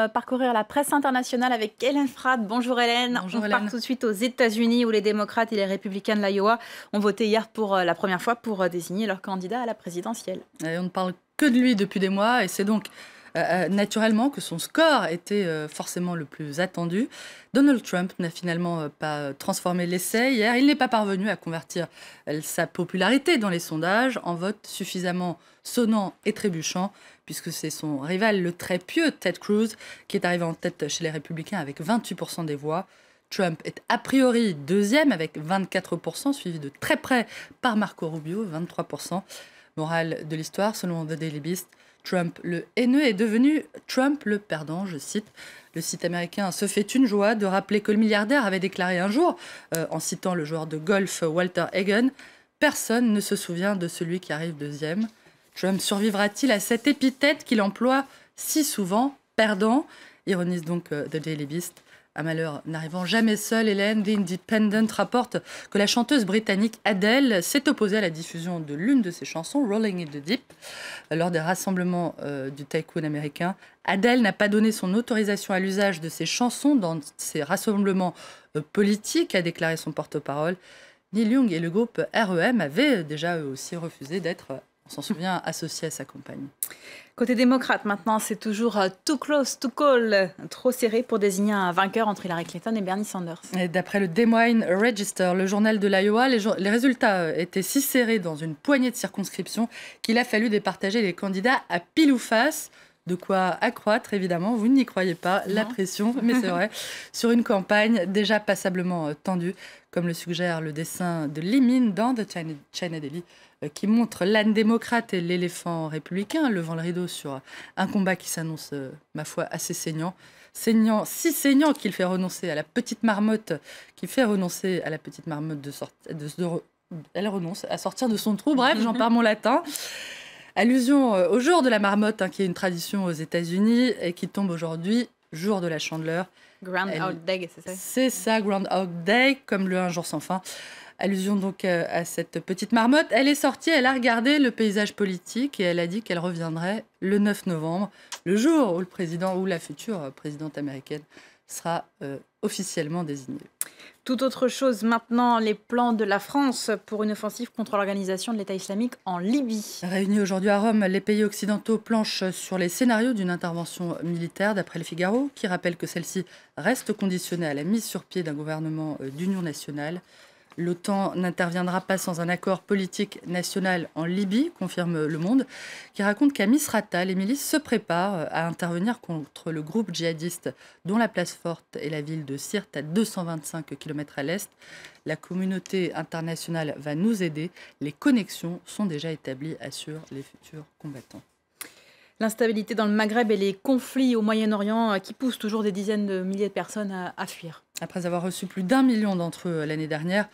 parcourir la presse internationale avec Hélène Frade. Bonjour Hélène. Bonjour On Hélène. part tout de suite aux États-Unis où les démocrates et les républicains de l'Iowa ont voté hier pour la première fois pour désigner leur candidat à la présidentielle. Et on ne parle que de lui depuis des mois et c'est donc naturellement que son score était forcément le plus attendu. Donald Trump n'a finalement pas transformé l'essai hier. Il n'est pas parvenu à convertir sa popularité dans les sondages en vote suffisamment sonnant et trébuchant, puisque c'est son rival, le très pieux Ted Cruz, qui est arrivé en tête chez les Républicains avec 28% des voix. Trump est a priori deuxième avec 24%, suivi de très près par Marco Rubio, 23%. Morale de l'histoire, selon The Daily Beast, Trump le haineux est devenu Trump le perdant, je cite. Le site américain se fait une joie de rappeler que le milliardaire avait déclaré un jour, en citant le joueur de golf Walter Hagen, « Personne ne se souvient de celui qui arrive deuxième ». Trump survivra-t-il à cette épithète qu'il emploie si souvent, perdant? Ironise donc The Daily Beast. Un malheur n'arrivant jamais seul, Hélène, The Independent rapporte que la chanteuse britannique Adele s'est opposée à la diffusion de l'une de ses chansons, Rolling in the Deep, lors des rassemblements du tycoon américain. Adele n'a pas donné son autorisation à l'usage de ses chansons dans ces rassemblements politiques, a déclaré son porte-parole. Neil Young et le groupe REM avaient déjà eux aussi refusé d'être, on s'en souvient, associés à sa campagne. Côté démocrate, maintenant, c'est toujours too close to call, trop serré pour désigner un vainqueur entre Hillary Clinton et Bernie Sanders. Et d'après le Des Moines Register, le journal de l'Iowa, les résultats étaient si serrés dans une poignée de circonscriptions qu'il a fallu départager les candidats à pile ou face. De quoi accroître, évidemment, vous n'y croyez pas, la pression, mais c'est vrai, sur une campagne déjà passablement tendue, comme le suggère le dessin de Lee Min dans The China Daily, qui montre l'âne démocrate et l'éléphant républicain, levant le rideau sur un combat qui s'annonce, ma foi, assez saignant. Si saignant qu'il fait renoncer à la petite marmotte, elle renonce à sortir de son trou, bref, j'en perds mon latin. Allusion au jour de la marmotte, qui est une tradition aux États-Unis et qui tombe aujourd'hui, jour de la Chandeleur. Groundhog Day, c'est ça? C'est ça, Groundhog Day, comme le Un jour sans fin. Allusion donc à cette petite marmotte. Elle est sortie, elle a regardé le paysage politique et elle a dit qu'elle reviendrait le 9 novembre, le jour où le président ou la future présidente américaine sera officiellement désignée. Tout autre chose maintenant, les plans de la France pour une offensive contre l'organisation de l'État islamique en Libye. Réunis aujourd'hui à Rome, les pays occidentaux planchent sur les scénarios d'une intervention militaire, d'après le Figaro, qui rappelle que celle-ci reste conditionnée à la mise sur pied d'un gouvernement d'union nationale. L'OTAN n'interviendra pas sans un accord politique national en Libye, confirme Le Monde, qui raconte qu'à Misrata, les milices se préparent à intervenir contre le groupe djihadiste dont la place forte est la ville de Sirte, à 225 km à l'est. La communauté internationale va nous aider. Les connexions sont déjà établies, assurent les futurs combattants. L'instabilité dans le Maghreb et les conflits au Moyen-Orient qui poussent toujours des dizaines de milliers de personnes à fuir. Après avoir reçu plus d'1 million d'entre eux l'année dernière,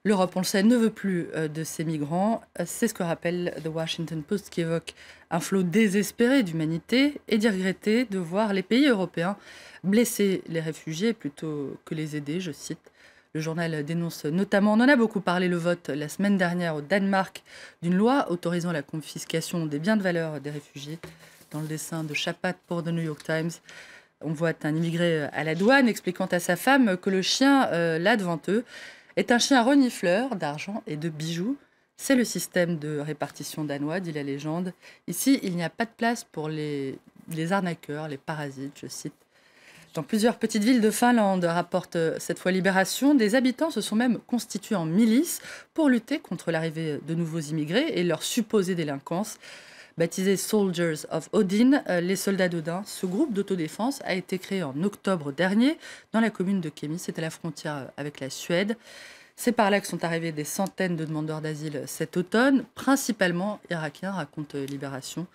l'Europe, on le sait, ne veut plus de ces migrants. C'est ce que rappelle The Washington Post, qui évoque un flot désespéré d'humanité et dit regretter de voir les pays européens blesser les réfugiés plutôt que les aider, je cite. Le journal dénonce notamment, on en a beaucoup parlé, le vote la semaine dernière au Danemark d'une loi autorisant la confiscation des biens de valeur des réfugiés. Dans le dessin de Chapat pour The New York Times, on voit un immigré à la douane expliquant à sa femme que le chien, là devant eux, est un chien renifleur d'argent et de bijoux. C'est le système de répartition danois, dit la légende. Ici, il n'y a pas de place pour les arnaqueurs, les parasites, je cite. Dans plusieurs petites villes de Finlande, rapporte cette fois Libération, des habitants se sont même constitués en milice pour lutter contre l'arrivée de nouveaux immigrés et leur supposée délinquance. Baptisé Soldiers of Odin, les soldats d'Odin, ce groupe d'autodéfense a été créé en octobre dernier dans la commune de Kemi, c'est à la frontière avec la Suède. C'est par là que sont arrivés des centaines de demandeurs d'asile cet automne, principalement irakiens, raconte Libération.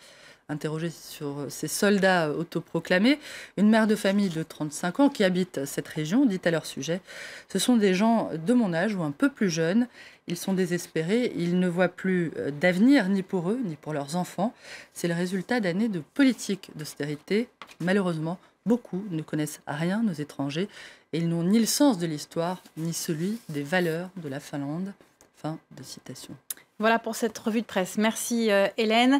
Interrogée sur ces soldats autoproclamés, une mère de famille de 35 ans qui habite cette région dit à leur sujet « Ce sont des gens de mon âge ou un peu plus jeunes. Ils sont désespérés. Ils ne voient plus d'avenir ni pour eux, ni pour leurs enfants. C'est le résultat d'années de politique d'austérité. Malheureusement, beaucoup ne connaissent rien, nos étrangers, et ils n'ont ni le sens de l'histoire, ni celui des valeurs de la Finlande. » Fin de citation. Voilà pour cette revue de presse. Merci Hélène.